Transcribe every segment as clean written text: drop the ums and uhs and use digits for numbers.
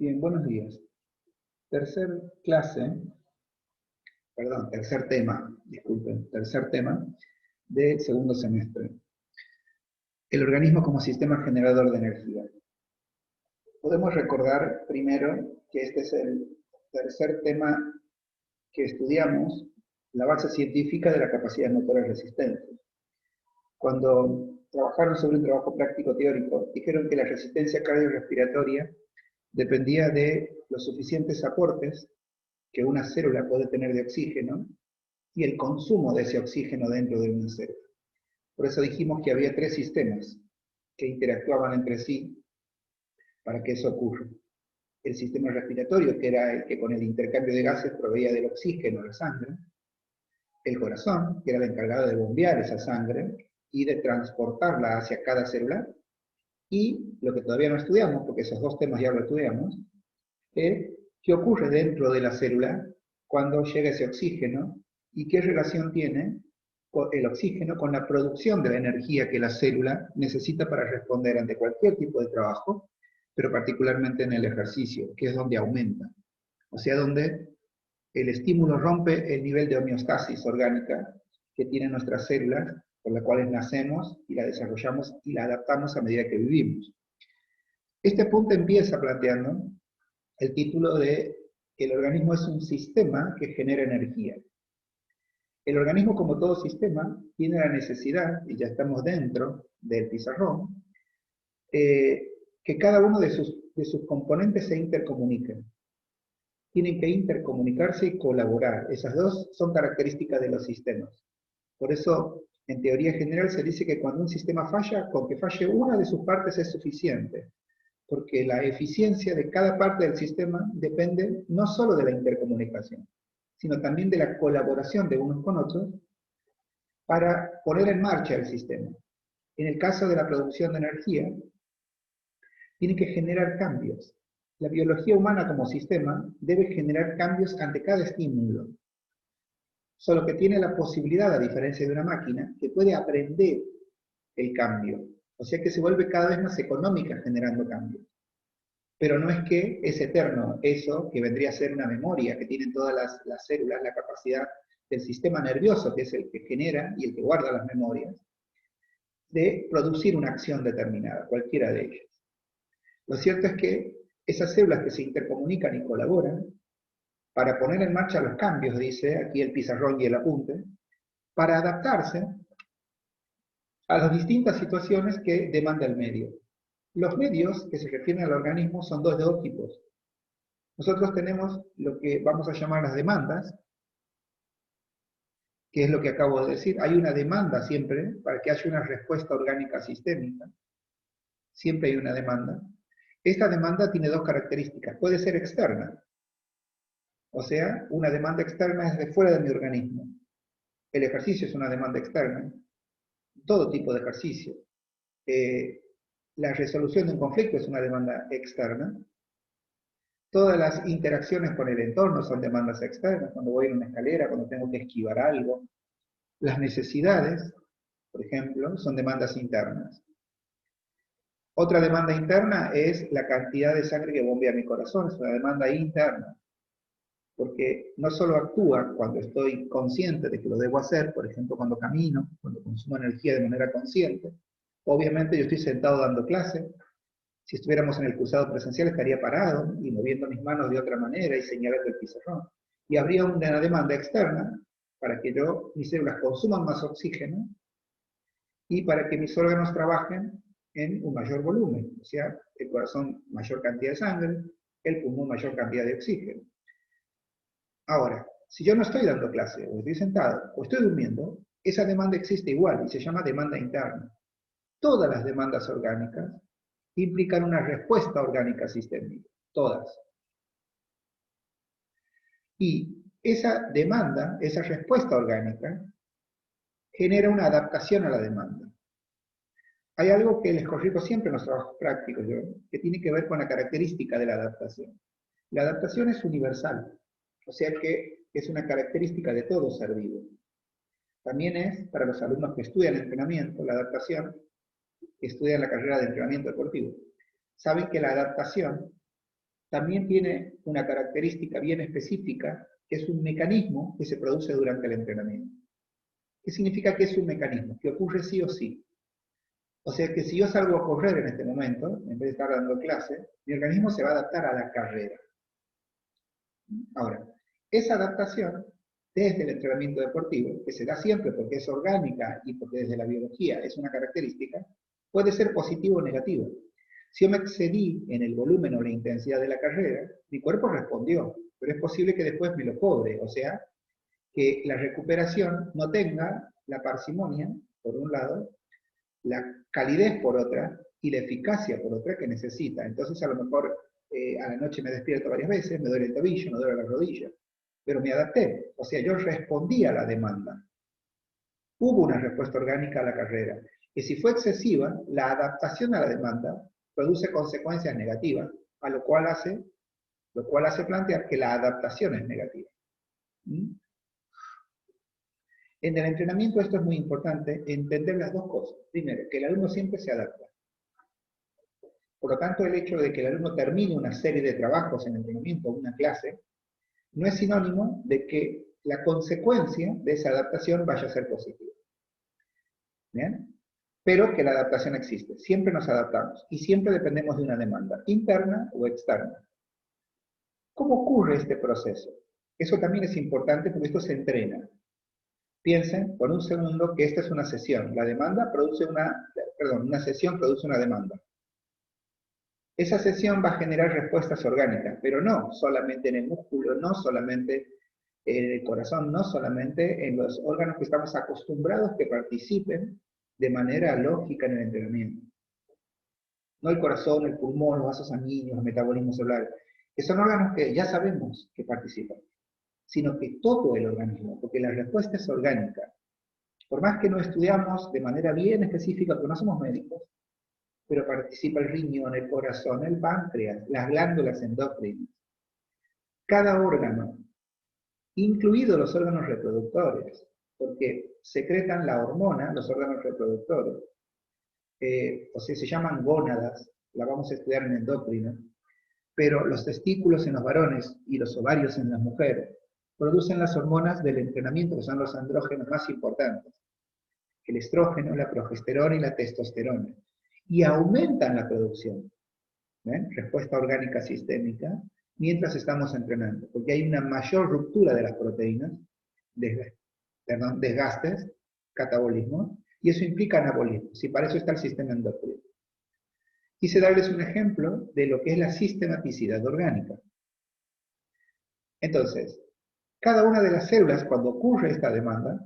Bien, buenos días. Tercer tema, disculpen, tercer tema de segundo semestre. El organismo como sistema generador de energía. Podemos recordar primero que este es el tercer tema que estudiamos, la base científica de la capacidad motora resistente. Cuando trabajaron sobre un trabajo práctico teórico, dijeron que la resistencia cardiorrespiratoria dependía de los suficientes aportes que una célula puede tener de oxígeno y el consumo de ese oxígeno dentro de una célula. Por eso dijimos que había tres sistemas que interactuaban entre sí para que eso ocurra. El sistema respiratorio, que era el que con el intercambio de gases proveía del oxígeno a la sangre. El corazón, que era el encargado de bombear esa sangre y de transportarla hacia cada célula. Y lo que todavía no estudiamos, porque esos dos temas ya lo estudiamos, es qué ocurre dentro de la célula cuando llega ese oxígeno y qué relación tiene el oxígeno con la producción de la energía que la célula necesita para responder ante cualquier tipo de trabajo, pero particularmente en el ejercicio, que es donde aumenta. O sea, donde el estímulo rompe el nivel de homeostasis orgánica que tienen nuestras células, por las cuales nacemos y la desarrollamos y la adaptamos a medida que vivimos. Este punto empieza planteando el título de que el organismo es un sistema que genera energía. El organismo, como todo sistema, tiene la necesidad, y ya estamos dentro del pizarrón, que cada uno de sus componentes se intercomuniquen. Tienen que intercomunicarse y colaborar. Esas dos son características de los sistemas. Por eso, en teoría general, se dice que cuando un sistema falla, con que falle una de sus partes es suficiente, porque la eficiencia de cada parte del sistema depende no solo de la intercomunicación, sino también de la colaboración de unos con otros para poner en marcha el sistema. En el caso de la producción de energía, tiene que generar cambios. La biología humana como sistema debe generar cambios ante cada estímulo, solo que tiene la posibilidad, a diferencia de una máquina, que puede aprender el cambio, o sea que se vuelve cada vez más económica generando cambios. Pero no es que es eterno eso que vendría a ser una memoria que tienen todas las células, la capacidad del sistema nervioso, que es el que genera y el que guarda las memorias, de producir una acción determinada, cualquiera de ellas. Lo cierto es que esas células que se intercomunican y colaboran, para poner en marcha los cambios, dice aquí el pizarrón y el apunte, para adaptarse a las distintas situaciones que demanda el medio. Los medios que se refieren al organismo son de dos tipos. Nosotros tenemos lo que vamos a llamar las demandas, que es lo que acabo de decir. Hay una demanda siempre para que haya una respuesta orgánica sistémica. Siempre hay una demanda. Esta demanda tiene dos características. Puede ser externa. O sea, una demanda externa es de fuera de mi organismo. El ejercicio es una demanda externa. Todo tipo de ejercicio. La resolución de un conflicto es una demanda externa. Todas las interacciones con el entorno son demandas externas, cuando voy en una escalera, cuando tengo que esquivar algo. Las necesidades, por ejemplo, son demandas internas. Otra demanda interna es la cantidad de sangre que bombea mi corazón, es una demanda interna. Porque no solo actúa cuando estoy consciente de que lo debo hacer, por ejemplo, cuando camino, cuando consumo energía de manera consciente. Obviamente yo estoy sentado dando clase. Si estuviéramos en el cursado presencial estaría parado y moviendo mis manos de otra manera y señalando el pizarrón. Y habría una demanda externa para que mis células consuman más oxígeno y para que mis órganos trabajen en un mayor volumen. O sea, el corazón mayor cantidad de sangre, el pulmón mayor cantidad de oxígeno. Ahora, si yo no estoy dando clase, o estoy sentado, o estoy durmiendo, esa demanda existe igual y se llama demanda interna. Todas las demandas orgánicas implican una respuesta orgánica sistémica, todas. Y esa demanda, esa respuesta orgánica, genera una adaptación a la demanda. Hay algo que les corrijo siempre en los trabajos prácticos, que tiene que ver con la característica de la adaptación. La adaptación es universal, o sea que es una característica de todo ser vivo. También es, para los alumnos que estudian entrenamiento, la adaptación, que estudian la carrera de entrenamiento deportivo, saben que la adaptación también tiene una característica bien específica, que es un mecanismo que se produce durante el entrenamiento. ¿Qué significa que es un mecanismo? Que ocurre sí o sí. O sea que si yo salgo a correr en este momento, en vez de estar dando clase, mi organismo se va a adaptar a la carrera. Ahora, esa adaptación desde el entrenamiento deportivo, que se da siempre porque es orgánica y porque desde la biología es una característica, puede ser positivo o negativo. Si yo me excedí en el volumen o la intensidad de la carrera, mi cuerpo respondió, pero es posible que después me lo cobre, o sea, que la recuperación no tenga la parsimonia, por un lado, la calidez por otra y la eficacia por otra que necesita. Entonces a lo mejor a la noche me despierto varias veces, me duele el tobillo, me duele la rodilla, pero me adapté, o sea, yo respondí a la demanda. Hubo una respuesta orgánica a la carrera, que si fue excesiva, la adaptación a la demanda produce consecuencias negativas, a lo cual hace plantear que la adaptación es negativa. ¿Mm? En el entrenamiento esto es muy importante, entender las dos cosas. Primero, que el alumno siempre se adapta. Por lo tanto, el hecho de que el alumno termine una serie de trabajos en entrenamiento, una clase, no es sinónimo de que la consecuencia de esa adaptación vaya a ser positiva. ¿Bien? Pero que la adaptación existe. Siempre nos adaptamos y siempre dependemos de una demanda, interna o externa. ¿Cómo ocurre este proceso? Eso también es importante porque esto se entrena. Piensen por un segundo que esta es una sesión. La demanda produce una sesión produce una demanda. Esa sesión va a generar respuestas orgánicas, pero no solamente en el músculo, no solamente en el corazón, no solamente en los órganos que estamos acostumbrados que participen de manera lógica en el entrenamiento. No el corazón, el pulmón, los vasos sanguíneos, el metabolismo celular, que son órganos que ya sabemos que participan, sino que todo el organismo, porque la respuesta es orgánica. Por más que no estudiamos de manera bien específica, porque no somos médicos, pero participa el riñón, el corazón, el páncreas, las glándulas endócrinas. Cada órgano, incluidos los órganos reproductores, porque secretan la hormona, los órganos reproductores, o sea, se llaman gónadas, la vamos a estudiar en endocrina, pero los testículos en los varones y los ovarios en las mujeres producen las hormonas del entrenamiento, que son los andrógenos más importantes, el estrógeno, la progesterona y la testosterona, y aumentan la producción. ¿Ven? Respuesta orgánica sistémica, mientras estamos entrenando, porque hay una mayor ruptura de las proteínas, desgastes, catabolismo, y eso implica anabolismo, si para eso está el sistema endocrino. Quise darles un ejemplo de lo que es la sistematicidad orgánica. Entonces, cada una de las células, cuando ocurre esta demanda,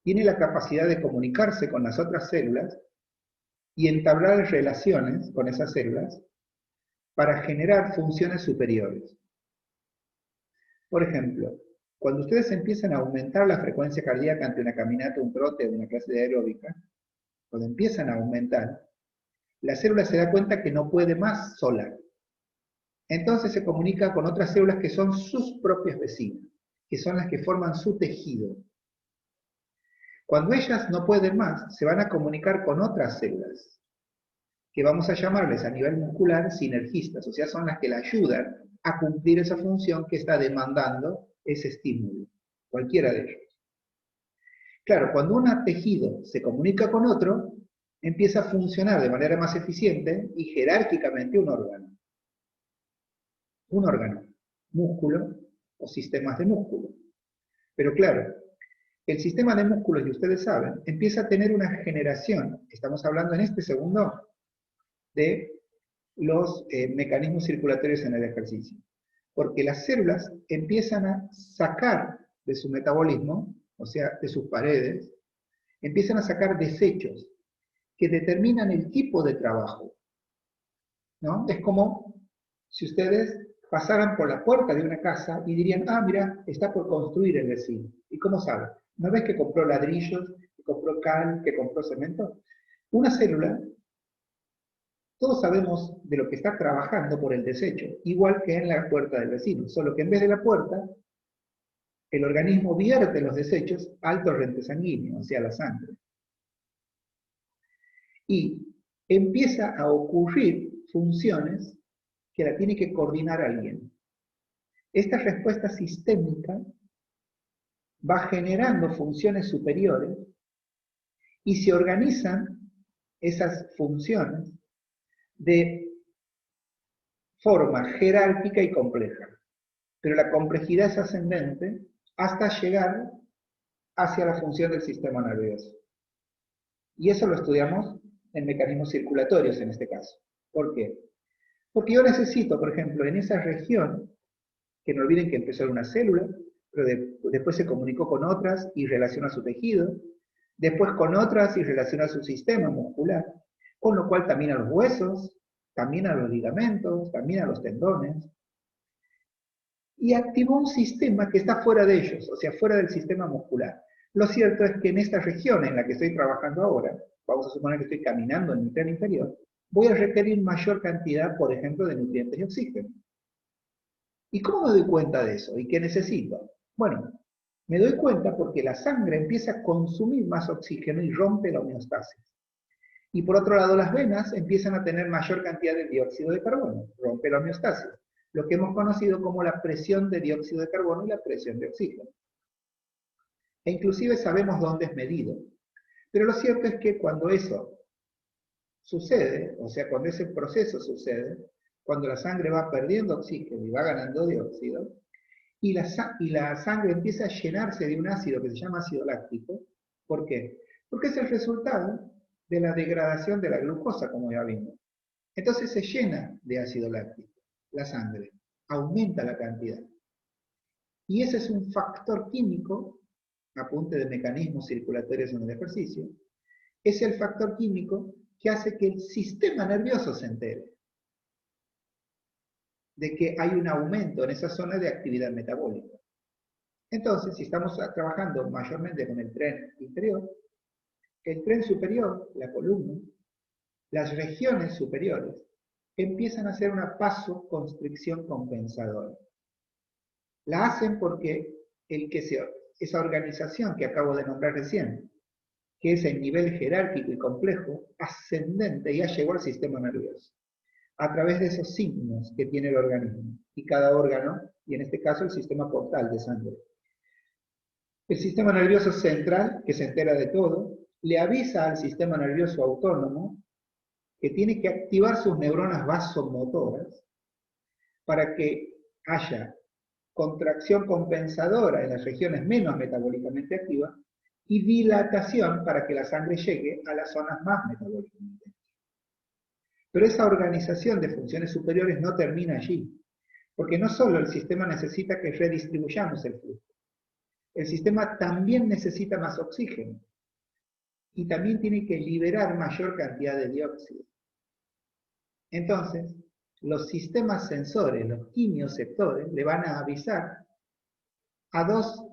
tiene la capacidad de comunicarse con las otras células y entablar relaciones con esas células para generar funciones superiores. Por ejemplo, cuando ustedes empiezan a aumentar la frecuencia cardíaca ante una caminata, un trote o una clase de aeróbica, cuando empiezan a aumentar, la célula se da cuenta que no puede más sola. Entonces se comunica con otras células que son sus propias vecinas, que son las que forman su tejido. Cuando ellas no pueden más, se van a comunicar con otras células, que vamos a llamarles a nivel muscular sinergistas, o sea, son las que la ayudan a cumplir esa función que está demandando ese estímulo, cualquiera de ellos. Claro, cuando un tejido se comunica con otro, empieza a funcionar de manera más eficiente y jerárquicamente un órgano. Un órgano, músculo o sistemas de músculo. Pero claro, el sistema de músculos, y ustedes saben, empieza a tener una generación, estamos hablando en este segundo, de los mecanismos circulatorios en el ejercicio. Porque las células empiezan a sacar de su metabolismo, o sea, de sus paredes, empiezan a sacar desechos que determinan el tipo de trabajo, ¿no? Es como si ustedes pasaran por la puerta de una casa y dirían, ah, mira, está por construir el vecino. ¿Y cómo sabe? ¿No ves que compró ladrillos, que compró cal, que compró cemento? Una célula, todos sabemos de lo que está trabajando por el desecho, igual que en la puerta del vecino, solo que en vez de la puerta, el organismo vierte los desechos al torrente sanguíneo, o sea, la sangre. Y empieza a ocurrir funciones que la tiene que coordinar alguien. Esta respuesta sistémica va generando funciones superiores y se organizan esas funciones de forma jerárquica y compleja. Pero la complejidad es ascendente hasta llegar hacia la función del sistema nervioso. Y eso lo estudiamos en mecanismos circulatorios en este caso. ¿Por qué? Porque yo necesito, por ejemplo, en esa región, que no olviden que empezó en una célula, pero después se comunicó con otras y relaciona su tejido, después con otras y relaciona su sistema muscular, con lo cual también a los huesos, también a los ligamentos, también a los tendones, y activó un sistema que está fuera de ellos, o sea, fuera del sistema muscular. Lo cierto es que en esta región en la que estoy trabajando ahora, vamos a suponer que estoy caminando en mi tren inferior, voy a requerir mayor cantidad, por ejemplo, de nutrientes y oxígeno. ¿Y cómo me doy cuenta de eso? ¿Y qué necesito? Bueno, me doy cuenta porque la sangre empieza a consumir más oxígeno y rompe la homeostasis. Y por otro lado, las venas empiezan a tener mayor cantidad de dióxido de carbono, rompe la homeostasis, lo que hemos conocido como la presión de dióxido de carbono y la presión de oxígeno. E inclusive sabemos dónde es medido. Pero lo cierto es que cuando eso sucede, o sea, cuando ese proceso sucede, cuando la sangre va perdiendo oxígeno y va ganando dióxido, y la sangre empieza a llenarse de un ácido que se llama ácido láctico. ¿Por qué? Porque es el resultado de la degradación de la glucosa, como ya vimos. Entonces se llena de ácido láctico la sangre, aumenta la cantidad. Y ese es un factor químico, apunte de mecanismos circulatorios en el ejercicio, es el factor químico que hace que el sistema nervioso se entere de que hay un aumento en esa zona de actividad metabólica. Entonces, si estamos trabajando mayormente con el tren inferior, el tren superior, la columna, las regiones superiores, empiezan a hacer una vasoconstricción compensadora. La hacen porque esa organización que acabo de nombrar recién, que es el nivel jerárquico y complejo, ascendente, ya llegó al sistema nervioso, a través de esos signos que tiene el organismo, y cada órgano, y en este caso el sistema portal de sangre. El sistema nervioso central, que se entera de todo, le avisa al sistema nervioso autónomo que tiene que activar sus neuronas vasomotoras para que haya contracción compensadora en las regiones menos metabólicamente activas y dilatación para que la sangre llegue a las zonas más metabólicamente activas. Pero esa organización de funciones superiores no termina allí, porque no solo el sistema necesita que redistribuyamos el flujo, el sistema también necesita más oxígeno y también tiene que liberar mayor cantidad de dióxido. Entonces, los sistemas sensores, los quimioceptores, le van a avisar a dos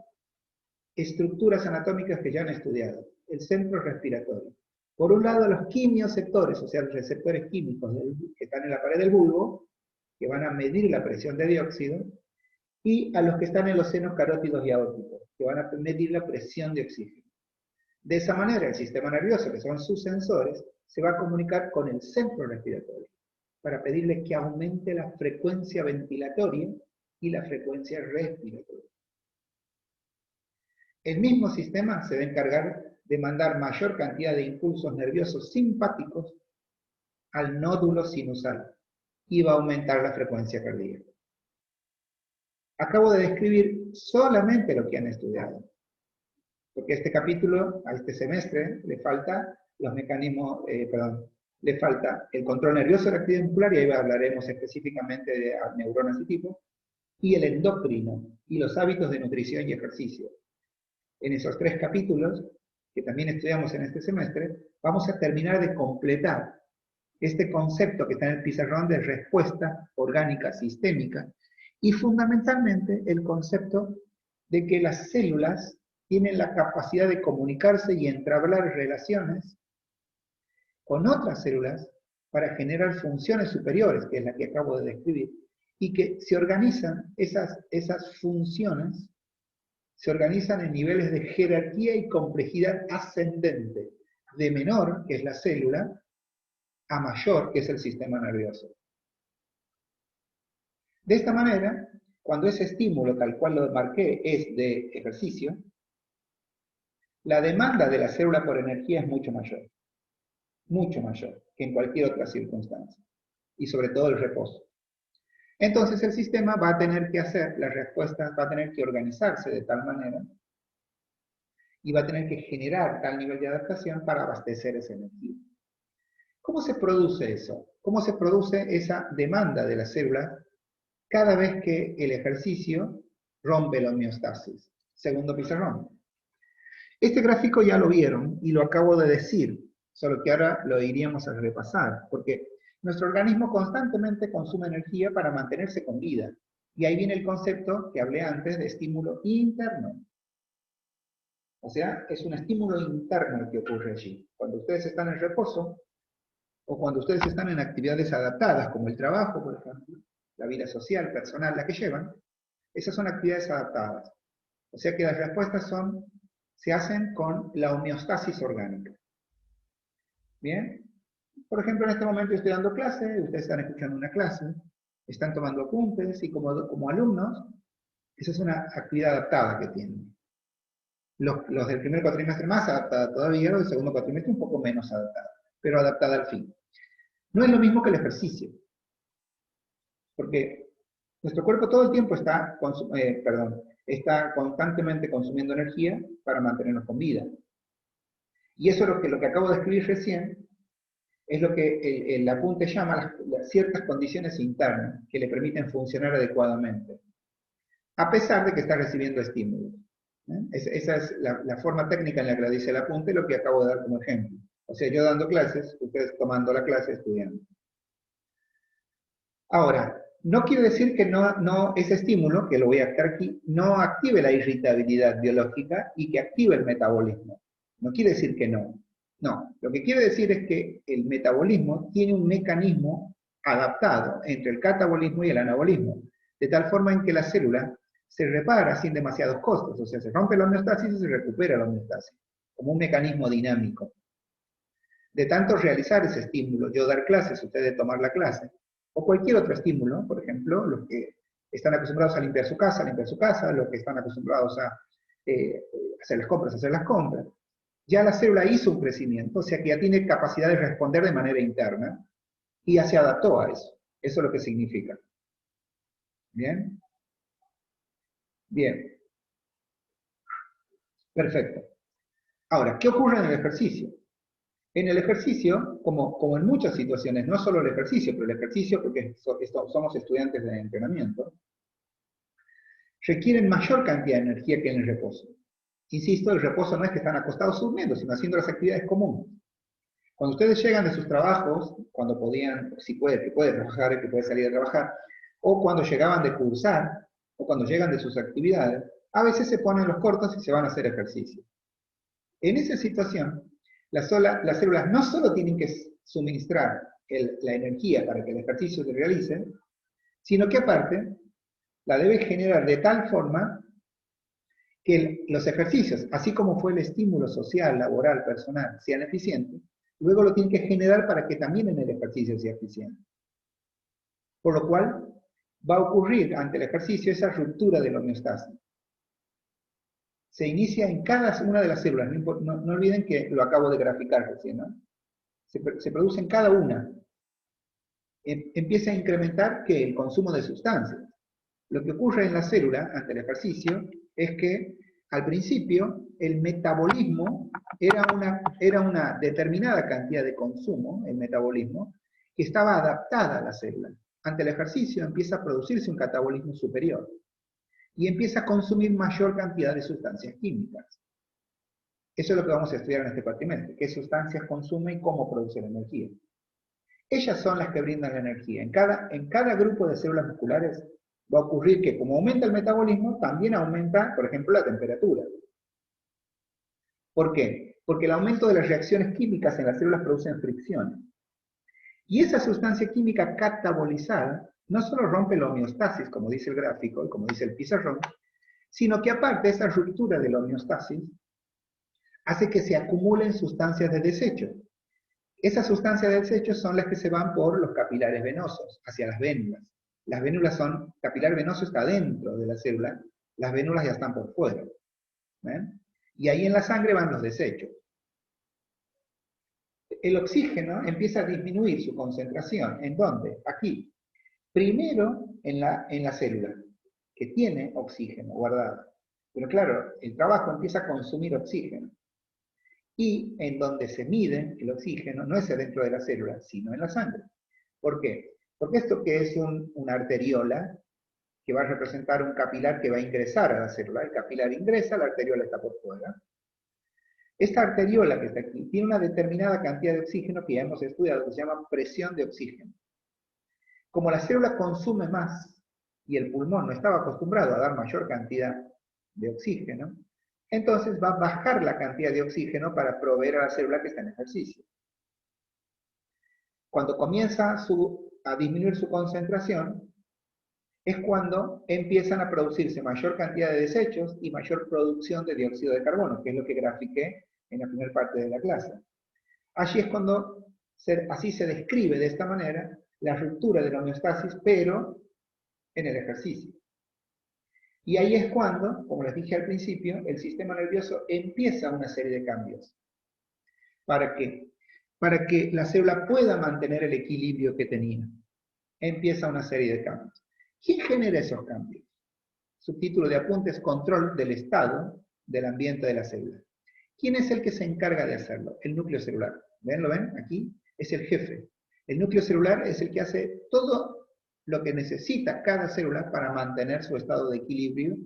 estructuras anatómicas que ya han estudiado, el centro respiratorio. Por un lado, los quimioceptores, o sea, los receptores químicos que están en la pared del bulbo, que van a medir la presión de dióxido, y a los que están en los senos carótidos y aórticos, que van a medir la presión de oxígeno. De esa manera, el sistema nervioso, que son sus sensores, se va a comunicar con el centro respiratorio para pedirle que aumente la frecuencia ventilatoria y la frecuencia respiratoria. El mismo sistema se va a encargar de mandar mayor cantidad de impulsos nerviosos simpáticos al nódulo sinusal y va a aumentar la frecuencia cardíaca. Acabo de describir solamente lo que han estudiado, porque a este capítulo, a este semestre, le falta los mecanismos, le falta el control nervioso de la actividad muscular, y ahí hablaremos específicamente de neuronas y tipos, y el endocrino, y los hábitos de nutrición y ejercicio. En esos 3 capítulos, que también estudiamos en este semestre, vamos a terminar de completar este concepto que está en el pizarrón de respuesta orgánica sistémica, y fundamentalmente el concepto de que las células tienen la capacidad de comunicarse y entablar relaciones con otras células para generar funciones superiores, que es la que acabo de describir, y que se organizan esas funciones, se organizan en niveles de jerarquía y complejidad ascendente, de menor, que es la célula, a mayor, que es el sistema nervioso. De esta manera, cuando ese estímulo, tal cual lo marqué, es de ejercicio, la demanda de la célula por energía es mucho mayor que en cualquier otra circunstancia, y sobre todo el reposo. Entonces el sistema va a tener que hacer las respuestas, va a tener que organizarse de tal manera y va a tener que generar tal nivel de adaptación para abastecer esa energía. ¿Cómo se produce eso? ¿Cómo se produce esa demanda de la célula cada vez que el ejercicio rompe la homeostasis? Segundo pizarrón. Este gráfico ya lo vieron y lo acabo de decir, solo que ahora lo iríamos a repasar, porque nuestro organismo constantemente consume energía para mantenerse con vida. Y ahí viene el concepto que hablé antes de estímulo interno. O sea, es un estímulo interno el que ocurre allí. Cuando ustedes están en reposo, o cuando ustedes están en actividades adaptadas, como el trabajo, por ejemplo, la vida social, personal, la que llevan, esas son actividades adaptadas. O sea que las respuestas se hacen con la homeostasis orgánica. ¿Bien? Por ejemplo, en este momento estoy dando clase, ustedes están escuchando una clase, están tomando apuntes y como alumnos, esa es una actividad adaptada que tienen. Los del primer cuatrimestre más adaptada todavía, los del segundo cuatrimestre un poco menos adaptada, pero adaptada al fin. No es lo mismo que el ejercicio, porque nuestro cuerpo todo el tiempo está constantemente consumiendo energía para mantenernos con vida. Y eso es lo que acabo de escribir recién, es lo que el apunte llama ciertas condiciones internas que le permiten funcionar adecuadamente, a pesar de que está recibiendo estímulos. Esa es la forma técnica en la que la dice el apunte, lo que acabo de dar como ejemplo. O sea, yo dando clases, ustedes tomando la clase, estudiando. Ahora, no quiere decir que ese estímulo, que lo voy a actar aquí, no active la irritabilidad biológica y que active el metabolismo. No quiere decir que no. No, lo que quiere decir es que el metabolismo tiene un mecanismo adaptado entre el catabolismo y el anabolismo, de tal forma en que la célula se repara sin demasiados costos, o sea, se rompe la homeostasis y se recupera la homeostasis, como un mecanismo dinámico. De tanto realizar ese estímulo, yo dar clases, ustedes tomar la clase, o cualquier otro estímulo, por ejemplo, los que están acostumbrados a limpiar su casa, los que están acostumbrados a hacer las compras, ya la célula hizo un crecimiento, o sea que ya tiene capacidad de responder de manera interna, y ya se adaptó a eso. Eso es lo que significa. ¿Bien? Bien. Perfecto. Ahora, ¿qué ocurre en el ejercicio? En el ejercicio, como en muchas situaciones, no solo el ejercicio, pero el ejercicio, porque somos estudiantes de entrenamiento, requieren mayor cantidad de energía que en el reposo. Insisto, el reposo no es que están acostados durmiendo, sino haciendo las actividades comunes. Cuando ustedes llegan de sus trabajos, cuando podían, si puede, que puede trabajar, que puede salir a trabajar, o cuando llegaban de cursar, o cuando llegan de sus actividades, a veces se ponen los cortos y se van a hacer ejercicio. En esa situación, las células no solo tienen que suministrar la energía para que el ejercicio se realice, sino que aparte la debe generar de tal forma que los ejercicios, así como fue el estímulo social, laboral, personal, sean eficientes, luego lo tienen que generar para que también en el ejercicio sea eficiente. Por lo cual, va a ocurrir ante el ejercicio esa ruptura de la homeostasis. Se inicia en cada una de las células, no olviden que lo acabo de graficar recién, ¿no? Se produce en cada una. Empieza a incrementar que el consumo de sustancias. Lo que ocurre en la célula ante el ejercicio es que al principio el metabolismo era una determinada cantidad de consumo, el metabolismo, que estaba adaptada a la célula. Ante el ejercicio empieza a producirse un catabolismo superior y empieza a consumir mayor cantidad de sustancias químicas. Eso es lo que vamos a estudiar en este cuatrimestre, qué sustancias consume y cómo produce la energía. Ellas son las que brindan la energía. En cada grupo de células musculares va a ocurrir que como aumenta el metabolismo, también aumenta, por ejemplo, la temperatura. ¿Por qué? Porque el aumento de las reacciones químicas en las células producen fricciones. Y esa sustancia química catabolizada no solo rompe la homeostasis, como dice el gráfico y como dice el pizarrón, sino que aparte esa ruptura de la homeostasis hace que se acumulen sustancias de desecho. Esas sustancias de desecho son las que se van por los capilares venosos, hacia las vénulas. Las vénulas son, capilar venoso está dentro de la célula, las vénulas ya están por fuera. ¿Ven? Y ahí en la sangre van los desechos. El oxígeno empieza a disminuir su concentración. ¿En dónde? Aquí. Primero en la célula, que tiene oxígeno guardado. Pero claro, el trabajo empieza a consumir oxígeno. Y en donde se mide el oxígeno no es dentro de la célula, sino en la sangre. ¿Por qué? Porque esto que es una arteriola, que va a representar un capilar que va a ingresar a la célula, el capilar ingresa, la arteriola está por fuera. Esta arteriola que está aquí tiene una determinada cantidad de oxígeno que ya hemos estudiado, que se llama presión de oxígeno. Como la célula consume más y el pulmón no estaba acostumbrado a dar mayor cantidad de oxígeno, entonces va a bajar la cantidad de oxígeno para proveer a la célula que está en ejercicio. Cuando comienza a disminuir su concentración, es cuando empiezan a producirse mayor cantidad de desechos y mayor producción de dióxido de carbono, que es lo que grafiqué en la primera parte de la clase. Allí es cuando así se describe de esta manera la ruptura de la homeostasis, pero en el ejercicio. Y ahí es cuando, como les dije al principio, el sistema nervioso empieza una serie de cambios. ¿Para qué? Para que la célula pueda mantener el equilibrio que tenía. Empieza una serie de cambios. ¿Quién genera esos cambios? Subtítulo de apuntes: control del estado del ambiente de la célula. ¿Quién es el que se encarga de hacerlo? El núcleo celular. ¿Ven? ¿Lo ven? Aquí es el jefe. El núcleo celular es el que hace todo lo que necesita cada célula para mantener su estado de equilibrio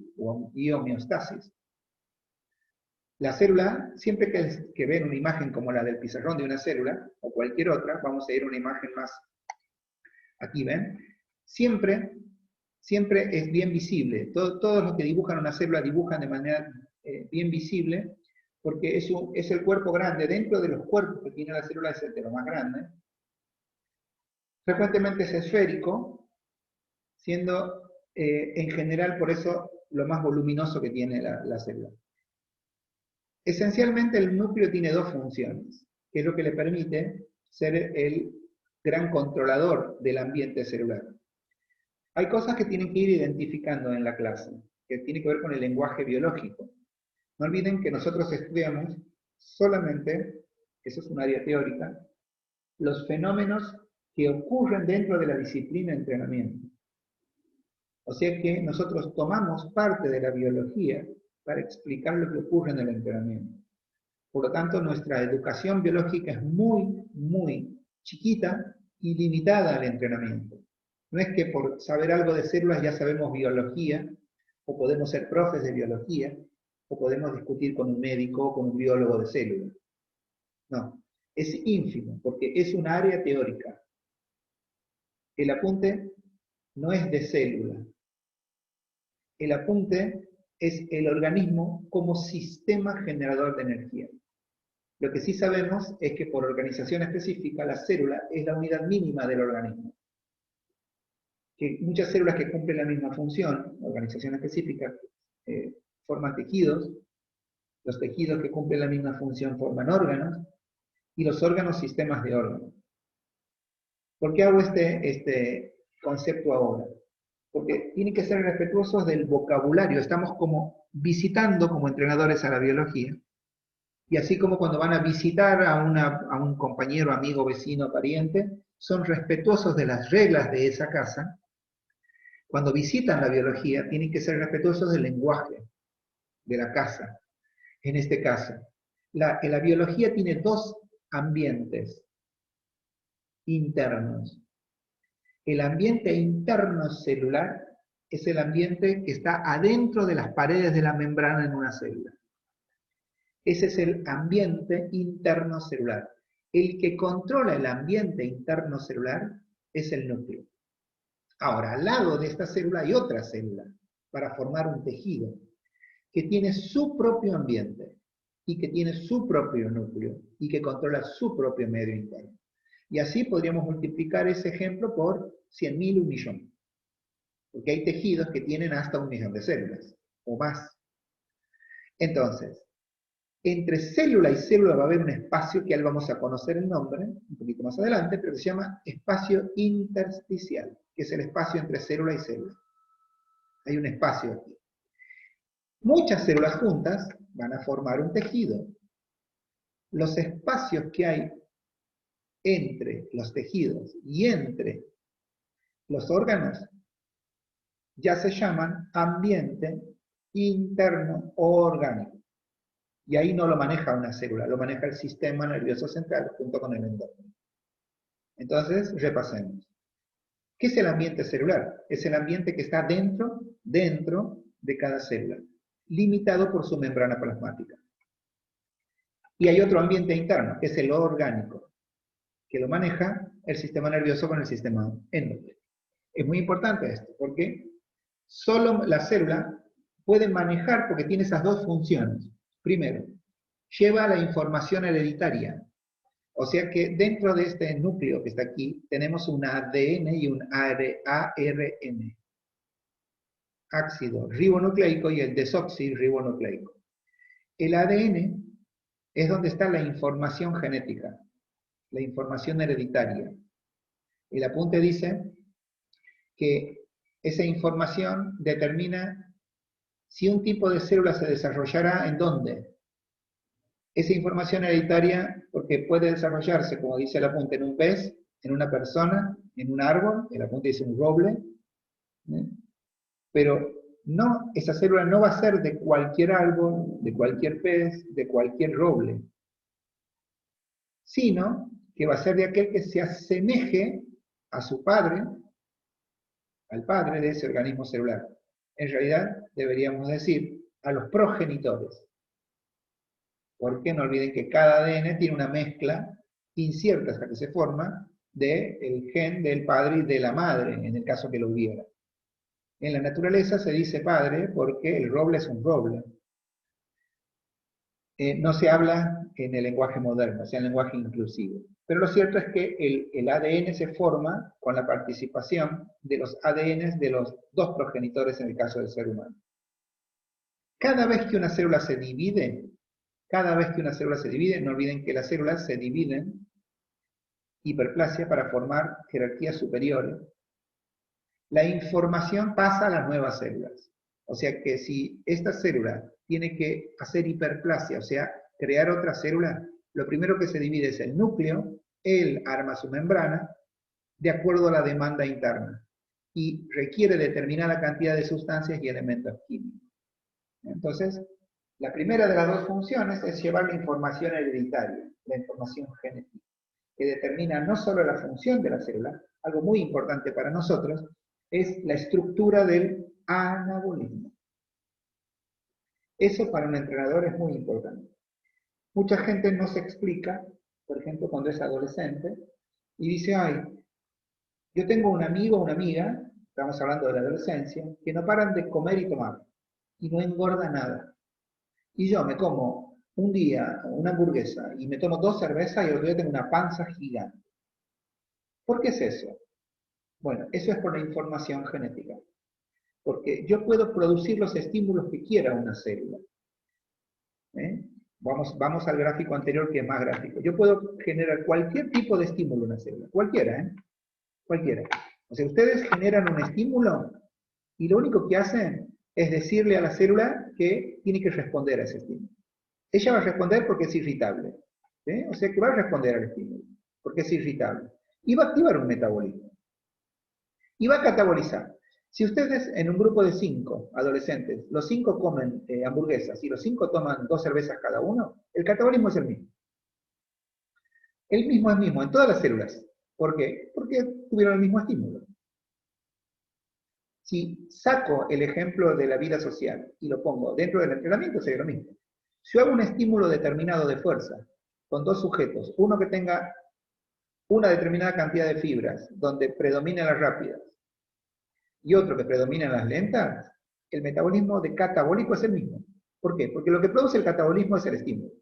y homeostasis. La célula, siempre que ven una imagen como la del pizarrón de una célula, o cualquier otra, vamos a ir a una imagen más, aquí ven, siempre es bien visible. Todos los que dibujan una célula dibujan de manera bien visible, porque es el cuerpo grande. Dentro de los cuerpos que tiene la célula es el de lo más grande. Frecuentemente es esférico, siendo en general por eso lo más voluminoso que tiene la célula. Esencialmente el núcleo tiene dos funciones, que es lo que le permite ser el gran controlador del ambiente celular. Hay cosas que tienen que ir identificando en la clase, que tiene que ver con el lenguaje biológico. No olviden que nosotros estudiamos solamente, eso es un área teórica, los fenómenos que ocurren dentro de la disciplina de entrenamiento. O sea que nosotros tomamos parte de la biología para explicar lo que ocurre en el entrenamiento. Por lo tanto, nuestra educación biológica es muy, muy chiquita y limitada al entrenamiento. No es que por saber algo de células ya sabemos biología, o podemos ser profes de biología, o podemos discutir con un médico o con un biólogo de células. No, es ínfimo, porque es un área teórica. El apunte no es de célula. El apunte es el organismo como sistema generador de energía. Lo que sí sabemos es que por organización específica, la célula es la unidad mínima del organismo. Que muchas células que cumplen la misma función, organización específica, forman tejidos. Los tejidos que cumplen la misma función forman órganos, y los órganos sistemas de órganos. ¿Por qué hago este concepto ahora? Porque tienen que ser respetuosos del vocabulario. Estamos como visitando como entrenadores a la biología. Y así como cuando van a visitar a un compañero, amigo, vecino, pariente, son respetuosos de las reglas de esa casa. Cuando visitan la biología, tienen que ser respetuosos del lenguaje de la casa. En este caso, la biología tiene dos ambientes internos. El ambiente interno celular es el ambiente que está adentro de las paredes de la membrana en una célula. Ese es el ambiente interno celular. El que controla el ambiente interno celular es el núcleo. Ahora, al lado de esta célula hay otra célula para formar un tejido que tiene su propio ambiente y que tiene su propio núcleo y que controla su propio medio interno. Y así podríamos multiplicar ese ejemplo por 100.000, 1.000.000. Porque hay tejidos que tienen hasta 1.000.000 de células o más. Entonces, entre célula y célula va a haber un espacio que ahora vamos a conocer el nombre un poquito más adelante, pero que se llama espacio intersticial. que es el espacio entre célula y célula. Hay un espacio aquí. Muchas células juntas van a formar un tejido. Los espacios que hay entre los tejidos y entre los órganos ya se llaman ambiente interno orgánico. Y ahí no lo maneja una célula, lo maneja el sistema nervioso central junto con el endocrino. Entonces, repasemos. ¿Qué es el ambiente celular? Es el ambiente que está dentro de cada célula, limitado por su membrana plasmática. Y hay otro ambiente interno, que es el orgánico, que lo maneja el sistema nervioso con el sistema endocrino. Es muy importante esto, porque solo la célula puede manejar, porque tiene esas dos funciones. Primero, lleva la información hereditaria. O sea que dentro de este núcleo que está aquí, tenemos un ADN y un ARN. Ácido ribonucleico y el desoxirribonucleico. El ADN es donde está la información genética, la información hereditaria. El apunte dice que esa información determina si un tipo de célula se desarrollará en dónde. Esa información hereditaria, porque puede desarrollarse, como dice el apunte, en un pez, en una persona, en un árbol, el apunte dice un roble, ¿eh? Pero no, esa célula no va a ser de cualquier árbol, de cualquier pez, de cualquier roble, sino que va a ser de aquel que se asemeje a su padre, al padre de ese organismo celular. En realidad, deberíamos decir, a los progenitores. Porque no olviden que cada ADN tiene una mezcla incierta hasta que se forma del gen del padre y de la madre, en el caso que lo hubiera. En la naturaleza se dice padre porque el roble es un roble. No se habla en el lenguaje moderno, o sea, en el lenguaje inclusivo. Pero lo cierto es que el ADN se forma con la participación de los ADNs de los dos progenitores en el caso del ser humano. Cada vez que una célula se divide, no olviden que las células se dividen, hiperplasia, para formar jerarquías superiores. La información pasa a las nuevas células. O sea que si esta célula tiene que hacer hiperplasia, o sea, crear otra célula, lo primero que se divide es el núcleo, él arma su membrana, de acuerdo a la demanda interna, y requiere determinada cantidad de sustancias y elementos químicos. Entonces, la primera de las dos funciones es llevar la información hereditaria, la información genética, que determina no solo la función de la célula, algo muy importante para nosotros, es la estructura del anabolismo. Eso para un entrenador es muy importante. Mucha gente no se explica, por ejemplo, cuando es adolescente, y dice, ay, yo tengo un amigo o una amiga, estamos hablando de la adolescencia, que no paran de comer y tomar, y no engorda nada. Y yo me como un día una hamburguesa y me tomo 2 cervezas y otro día tengo una panza gigante. ¿Por qué es eso? Bueno, eso es por la información genética. Porque yo puedo producir los estímulos que quiera una célula. ¿Eh? Vamos al gráfico anterior que es más gráfico. Yo puedo generar cualquier tipo de estímulo en una célula. Cualquiera, ¿eh? Cualquiera. O sea, ustedes generan un estímulo y lo único que hacen es decirle a la célula que tiene que responder a ese estímulo. Ella va a responder porque es irritable. ¿Sí? O sea que va a responder al estímulo, porque es irritable. Y va a activar un metabolismo. Y va a catabolizar. Si ustedes en un grupo de 5 adolescentes, los 5 comen hamburguesas y los 5 toman 2 cervezas cada uno, el catabolismo es el mismo. El mismo es mismo en todas las células. ¿Por qué? Porque tuvieron el mismo estímulo. Si saco el ejemplo de la vida social y lo pongo dentro del entrenamiento, sería lo mismo. Si hago un estímulo determinado de fuerza con 2 sujetos, uno que tenga una determinada cantidad de fibras, donde predominan las rápidas, y otro que predominan las lentas, el metabolismo de catabólico es el mismo. ¿Por qué? Porque lo que produce el catabolismo es el estímulo.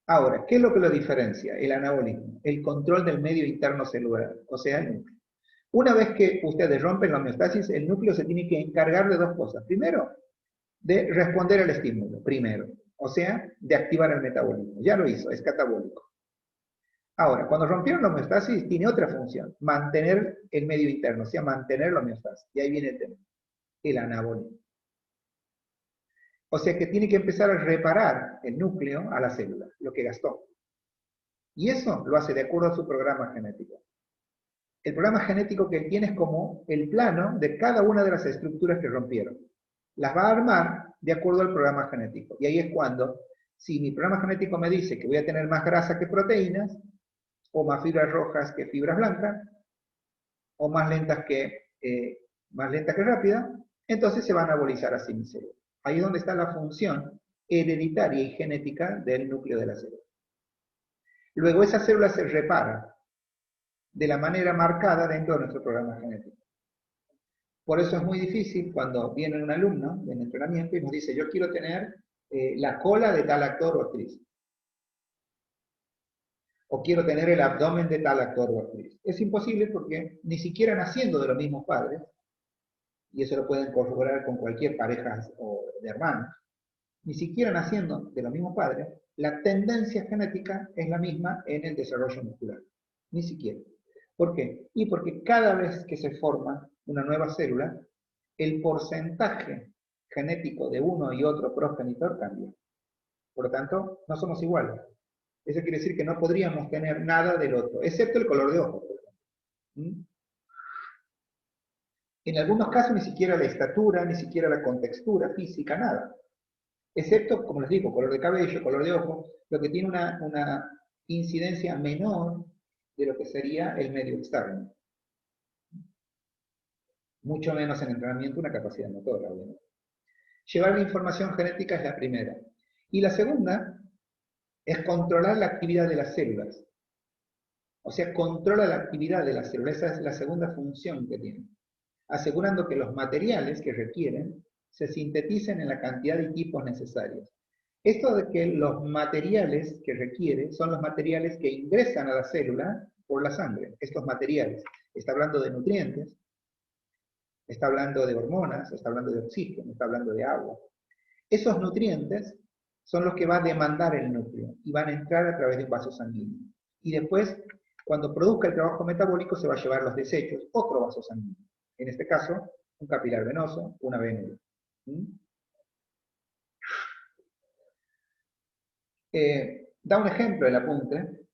Ahora, ¿qué es lo que lo diferencia? El anabolismo, el control del medio interno celular, o sea, el núcleo. Una vez que ustedes rompen la homeostasis, el núcleo se tiene que encargar de 2 cosas. Primero, de responder al estímulo, primero. O sea, de activar el metabolismo. Ya lo hizo, es catabólico. Ahora, cuando rompieron la homeostasis, tiene otra función, mantener el medio interno, o sea, mantener la homeostasis. Y ahí viene el tema, el anabolismo. O sea que tiene que empezar a reparar el núcleo a la célula, lo que gastó. Y eso lo hace de acuerdo a su programa genético. El programa genético que él tiene es como el plano de cada una de las estructuras que rompieron. Las va a armar de acuerdo al programa genético. Y ahí es cuando, si mi programa genético me dice que voy a tener más grasa que proteínas, o más fibras rojas que fibras blancas, o más lentas que rápidas, entonces se van a anabolizar así mi célula. Ahí es donde está la función hereditaria y genética del núcleo de la célula. Luego esa célula se repara de la manera marcada dentro de nuestro programa genético. Por eso es muy difícil cuando viene un alumno en entrenamiento y nos dice, yo quiero tener la cola de tal actor o actriz. O quiero tener el abdomen de tal actor o actriz. Es imposible porque ni siquiera naciendo de los mismos padres, y eso lo pueden corroborar con cualquier pareja o de hermanos, ni siquiera naciendo de los mismos padres, la tendencia genética es la misma en el desarrollo muscular. Ni siquiera. ¿Por qué? Y porque cada vez que se forma una nueva célula, el porcentaje genético de uno y otro progenitor cambia. Por lo tanto, no somos iguales. Eso quiere decir que no podríamos tener nada del otro, excepto el color de ojos, por ejemplo. En algunos casos ni siquiera la estatura, ni siquiera la contextura física, nada. Excepto, como les digo, color de cabello, color de ojos, lo que tiene una incidencia menor de lo que sería el medio externo. Mucho menos en entrenamiento una capacidad motora, obviamente. Llevar la información genética es la primera. Y la segunda es controlar la actividad de las células. O sea, controla la actividad de las células. Esa es la segunda función que tiene. Asegurando que los materiales que requieren se sinteticen en la cantidad y tipos necesarios. Esto de que los materiales que requiere son los materiales que ingresan a la célula por la sangre. Estos materiales. Está hablando de nutrientes, está hablando de hormonas, está hablando de oxígeno, está hablando de agua. Esos nutrientes son los que va a demandar el núcleo y van a entrar a través de un vaso sanguíneo. Y después, cuando produzca el trabajo metabólico, se va a llevar los desechos, otro vaso sanguíneo. En este caso, un capilar venoso, una vénula. Da un ejemplo el apunte.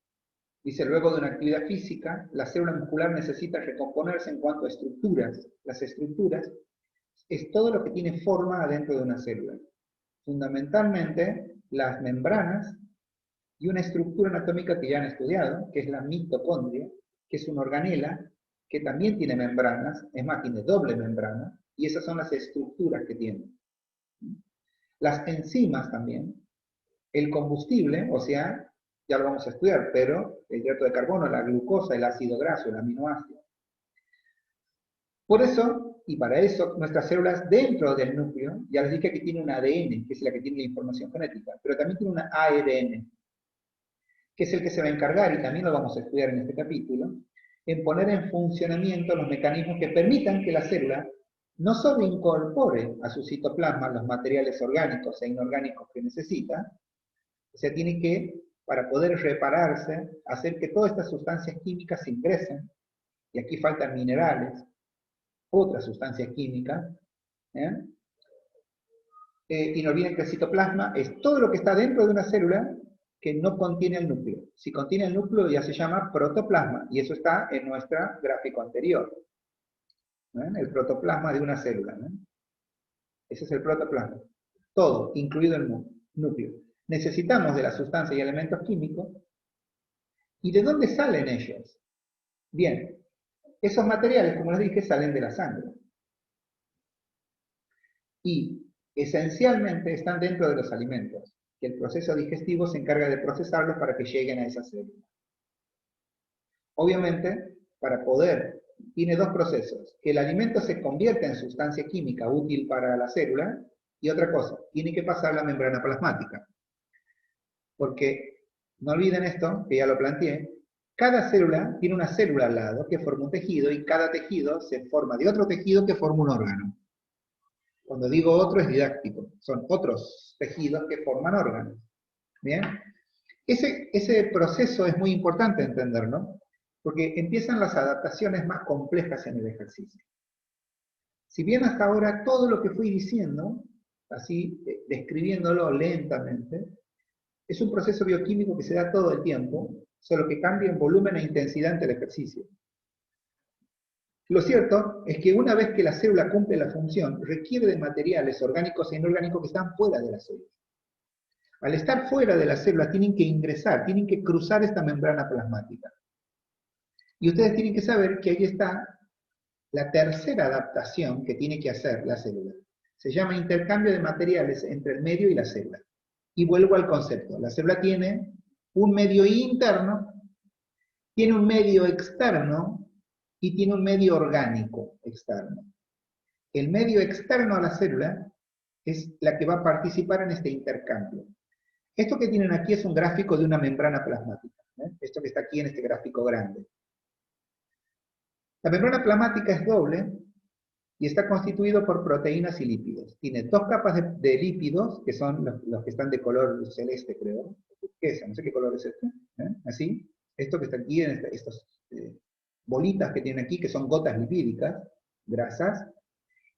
Dice, luego de una actividad física, la célula muscular necesita recomponerse en cuanto a estructuras. Las estructuras es todo lo que tiene forma adentro de una célula. Fundamentalmente, las membranas y una estructura anatómica que ya han estudiado, que es la mitocondria, que es una organela que también tiene membranas, es más, tiene doble membrana, y esas son las estructuras que tiene. Las enzimas también, el combustible, o sea, ya lo vamos a estudiar, pero el hidrato de carbono, la glucosa, el ácido graso, el aminoácido. Por eso, y para eso, nuestras células dentro del núcleo, ya les dije que tiene un ADN, que es la que tiene la información genética, pero también tiene una ARN, que es el que se va a encargar, y también lo vamos a estudiar en este capítulo, en poner en funcionamiento los mecanismos que permitan que la célula no solo incorpore a su citoplasma los materiales orgánicos e inorgánicos que necesita, o sea, tiene que, para poder repararse, hacer que todas estas sustancias químicas se ingresen, y aquí faltan minerales, otras sustancias químicas, y no olviden que el citoplasma es todo lo que está dentro de una célula que no contiene el núcleo. Si contiene el núcleo ya se llama protoplasma, y eso está en nuestro gráfico anterior. El protoplasma de una célula. Ese es el protoplasma. Todo, incluido el núcleo. Necesitamos de la sustancia y elementos químicos. ¿Y de dónde salen ellos? Bien, esos materiales, como les dije, salen de la sangre. Y esencialmente están dentro de los alimentos, que el proceso digestivo se encarga de procesarlos para que lleguen a esa célula. Obviamente, para poder, tiene dos procesos, que el alimento se convierta en sustancia química útil para la célula, y otra cosa, tiene que pasar la membrana plasmática. Porque, no olviden esto, que ya lo planteé, cada célula tiene una célula al lado que forma un tejido, y cada tejido se forma de otro tejido que forma un órgano. Cuando digo otro es didáctico, son otros tejidos que forman órganos. ¿Bien? Ese proceso es muy importante entenderlo, porque empiezan las adaptaciones más complejas en el ejercicio. Si bien hasta ahora todo lo que fui diciendo, así describiéndolo lentamente, es un proceso bioquímico que se da todo el tiempo, solo que cambia en volumen e intensidad ante el ejercicio. Lo cierto es que una vez que la célula cumple la función, requiere de materiales orgánicos e inorgánicos que están fuera de la célula. Al estar fuera de la célula tienen que ingresar, tienen que cruzar esta membrana plasmática. Y ustedes tienen que saber que ahí está la tercera adaptación que tiene que hacer la célula. Se llama intercambio de materiales entre el medio y la célula. Y vuelvo al concepto. La célula tiene un medio interno, tiene un medio externo y tiene un medio orgánico externo. El medio externo a la célula es la que va a participar en este intercambio. Esto que tienen aquí es un gráfico de una membrana plasmática. Esto que está aquí en este gráfico grande. La membrana plasmática es doble y está constituido por proteínas y lípidos. Tiene dos capas de lípidos, que son los que están de color celeste, creo. ¿Qué es? No sé qué color es este. Así. Esto que está aquí, en estas bolitas que tienen aquí, que son gotas lipídicas, grasas.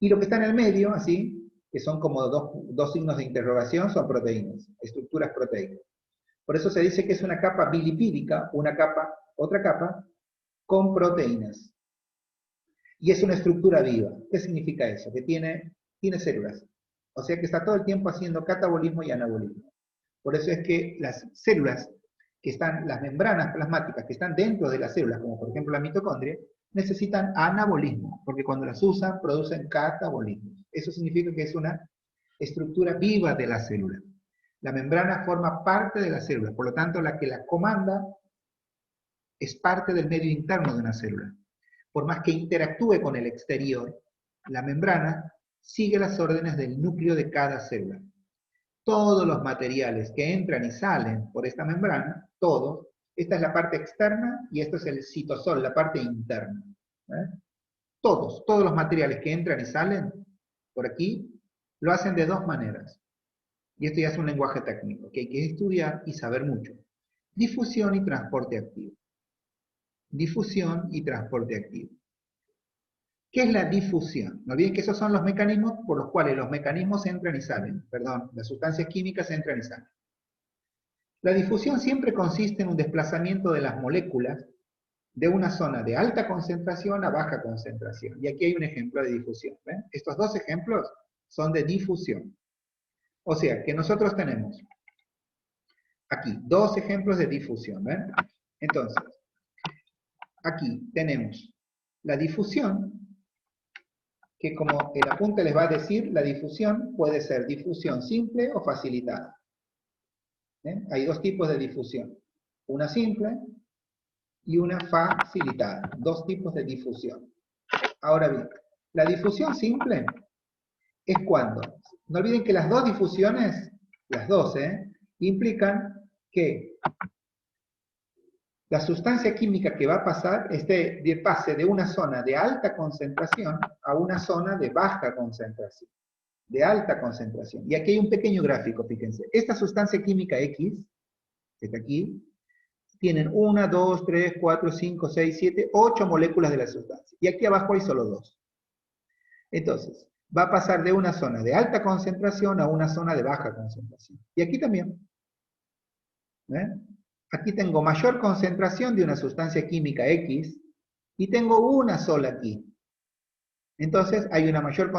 Y lo que está en el medio, así, que son como dos signos de interrogación, son proteínas, estructuras proteicas. Por eso se dice que es una capa bilipídica, otra capa, con proteínas. Y es una estructura viva. ¿Qué significa eso? Que tiene células. O sea que está todo el tiempo haciendo catabolismo y anabolismo. Por eso es que las células que están, las membranas plasmáticas que están dentro de las células, como por ejemplo la mitocondria, necesitan anabolismo, porque cuando las usan producen catabolismo. Eso significa que es una estructura viva de la célula. La membrana forma parte de la célula, por lo tanto la que la comanda es parte del medio interno de una célula. Por más que interactúe con el exterior, la membrana sigue las órdenes del núcleo de cada célula. Todos los materiales que entran y salen por esta membrana, todos, esta es la parte externa y esto es el citosol, la parte interna. Todos los materiales que entran y salen por aquí, lo hacen de dos maneras. Y esto ya es un lenguaje técnico que hay que estudiar y saber mucho. Difusión y transporte activo. Difusión y transporte activo. ¿Qué es la difusión? No olviden que esos son los mecanismos por los cuales los mecanismos entran y salen. Perdón, las sustancias químicas entran y salen. La difusión siempre consiste en un desplazamiento de las moléculas de una zona de alta concentración a baja concentración. Y aquí hay un ejemplo de difusión. ¿Ven? Estos dos ejemplos son de difusión. O sea, que nosotros tenemos aquí dos ejemplos de difusión. ¿Ven? Entonces, aquí tenemos la difusión, que como el apunte les va a decir, la difusión puede ser difusión simple o facilitada. Hay dos tipos de difusión, una simple y una facilitada, dos tipos de difusión. Ahora bien, la difusión simple es cuando, no olviden que las dos difusiones, las dos, implican que la sustancia química que va a pasar pase de una zona de alta concentración a una zona de baja concentración, de alta concentración. Y aquí hay un pequeño gráfico, fíjense. Esta sustancia química X, que está aquí, tienen 1, 2, 3, 4, 5, 6, 7, 8 moléculas de la sustancia. Y aquí abajo hay solo 2. Entonces, va a pasar de una zona de alta concentración a una zona de baja concentración. Y aquí también. Aquí tengo mayor concentración de una sustancia química X y tengo una sola aquí. Entonces hay una mayor,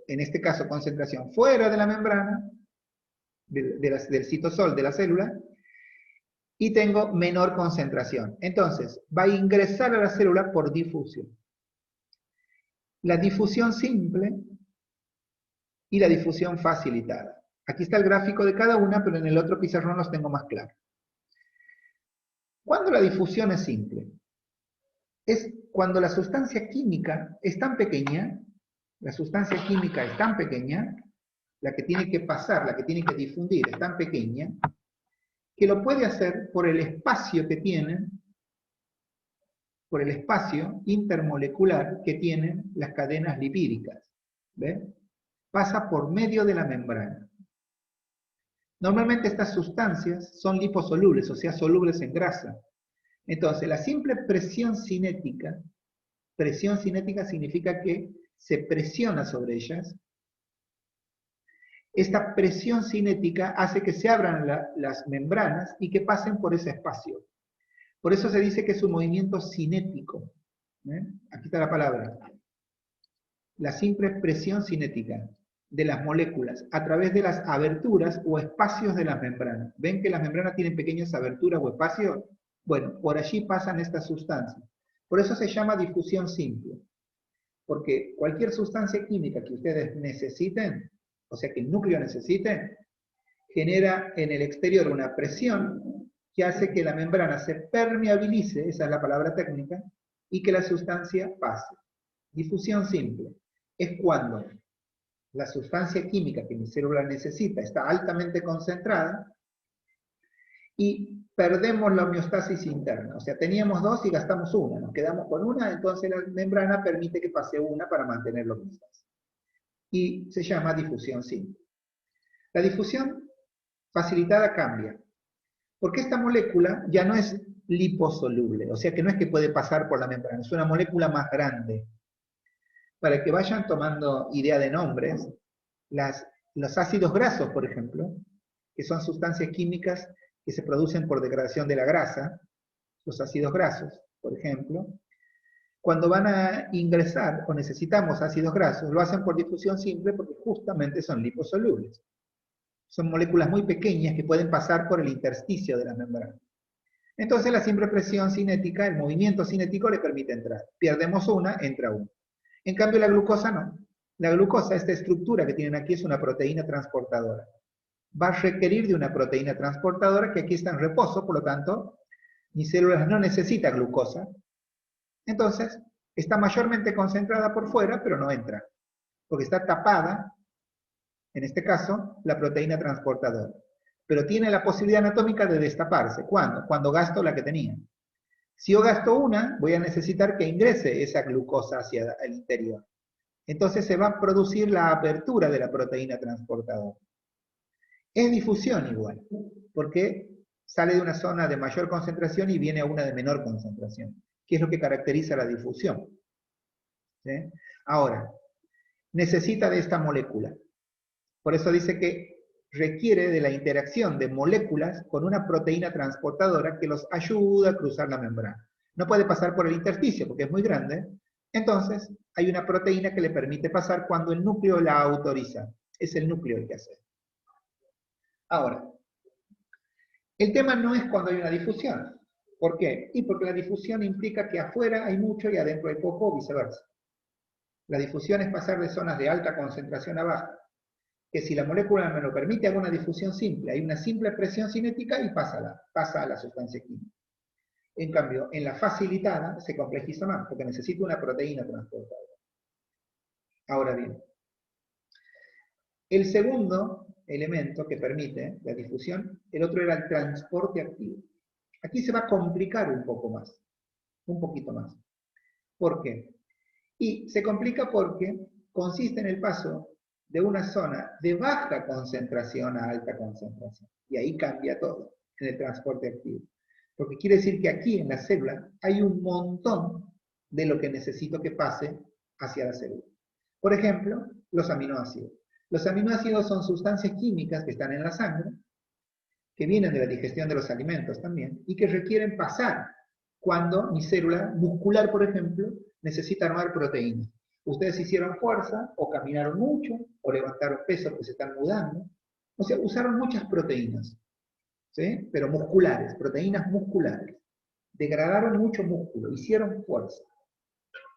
en este caso, concentración fuera de la membrana, del citosol de la célula, y tengo menor concentración. Entonces, va a ingresar a la célula por difusión. La difusión simple y la difusión facilitada. Aquí está el gráfico de cada una, pero en el otro pizarrón los tengo más claros. ¿Cuándo la difusión es simple? Es cuando la sustancia química es tan pequeña, la sustancia química es tan pequeña, la que tiene que pasar, la que tiene que difundir es tan pequeña, que lo puede hacer por el espacio que tienen, por el espacio intermolecular que tienen las cadenas lipídicas. ¿Ve? Pasa por medio de la membrana. Normalmente estas sustancias son liposolubles, o sea, solubles en grasa. Entonces, la simple presión cinética significa que se presiona sobre ellas. Esta presión cinética hace que se abran las membranas y que pasen por ese espacio. Por eso se dice que es un movimiento cinético. Aquí está la palabra. La simple presión cinética de las moléculas a través de las aberturas o espacios de las membranas. ¿Ven que las membranas tienen pequeñas aberturas o espacios? Bueno, por allí pasan estas sustancias. Por eso se llama difusión simple. Porque cualquier sustancia química que ustedes necesiten, o sea que el núcleo necesite, genera en el exterior una presión que hace que la membrana se permeabilice, esa es la palabra técnica, y que la sustancia pase. Difusión simple es cuando la sustancia química que mi célula necesita está altamente concentrada y perdemos la homeostasis interna. O sea, teníamos dos y gastamos una, nos quedamos con una, entonces la membrana permite que pase una para mantener la homeostasis. Y se llama difusión simple. La difusión facilitada cambia, porque esta molécula ya no es liposoluble, o sea que no es que puede pasar por la membrana, es una molécula más grande. Para que vayan tomando idea de nombres, los ácidos grasos, por ejemplo, que son sustancias químicas que se producen por degradación de la grasa, los ácidos grasos, por ejemplo, cuando van a ingresar o necesitamos ácidos grasos, lo hacen por difusión simple porque justamente son liposolubles. Son moléculas muy pequeñas que pueden pasar por el intersticio de la membrana. Entonces la simple presión cinética, el movimiento cinético le permite entrar. Perdemos una, entra una. En cambio la glucosa no. La glucosa, esta estructura que tienen aquí, es una proteína transportadora. Va a requerir de una proteína transportadora que aquí está en reposo, por lo tanto, mis células no necesitan glucosa. Entonces, está mayormente concentrada por fuera, pero no entra, porque está tapada, en este caso, la proteína transportadora. Pero tiene la posibilidad anatómica de destaparse. ¿Cuándo? Cuando gasto la que tenía. Si yo gasto una, voy a necesitar que ingrese esa glucosa hacia el interior. Entonces se va a producir la apertura de la proteína transportadora. Es difusión igual, porque sale de una zona de mayor concentración y viene a una de menor concentración, que es lo que caracteriza la difusión. ¿Sí? Ahora, necesita de esta molécula. Por eso dice que requiere de la interacción de moléculas con una proteína transportadora que los ayuda a cruzar la membrana. No puede pasar por el intersticio porque es muy grande, entonces hay una proteína que le permite pasar cuando el núcleo la autoriza. Es el núcleo el que hace. Ahora, el tema no es cuando hay una difusión. ¿Por qué? Y porque la difusión implica que afuera hay mucho y adentro hay poco, o viceversa. La difusión es pasar de zonas de alta concentración a baja. Que si la molécula me lo permite, hago una difusión simple. Hay una simple presión cinética y pasa a la sustancia química. En cambio, en la facilitada se complejiza más, porque necesito una proteína transportadora. Ahora bien, el segundo elemento que permite la difusión, el otro era el transporte activo. Aquí se va a complicar un poco más, un poquito más. ¿Por qué? Y se complica porque consiste en el paso de una zona de baja concentración a alta concentración. Y ahí cambia todo en el transporte activo. Porque quiere decir que aquí en la célula hay un montón de lo que necesito que pase hacia la célula. Por ejemplo, los aminoácidos. Los aminoácidos son sustancias químicas que están en la sangre, que vienen de la digestión de los alimentos también, y que requieren pasar cuando mi célula muscular, por ejemplo, necesita armar proteínas. Ustedes hicieron fuerza, o caminaron mucho, o levantaron peso porque se están mudando. O sea, usaron muchas proteínas, ¿sí? Pero musculares, proteínas musculares. Degradaron mucho músculo, hicieron fuerza.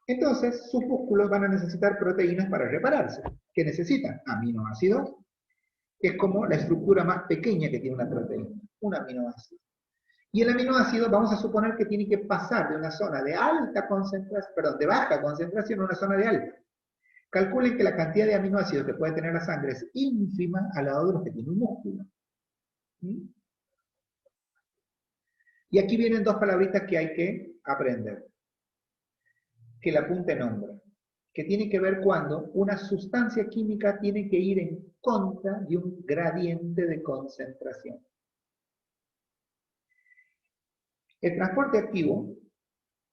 Entonces, sus músculos van a necesitar proteínas para repararse. ¿Qué necesitan? Aminoácidos, que es como la estructura más pequeña que tiene una proteína, un aminoácido. Y el aminoácido vamos a suponer que tiene que pasar de una zona de alta concentración, perdón, de baja concentración a una zona de alta. Calculen que la cantidad de aminoácidos que puede tener la sangre es ínfima al lado de los que tiene un músculo. ¿Sí? Y aquí vienen dos palabritas que hay que aprender, que el apunte nombra, que tiene que ver cuando una sustancia química tiene que ir en contra de un gradiente de concentración. El transporte activo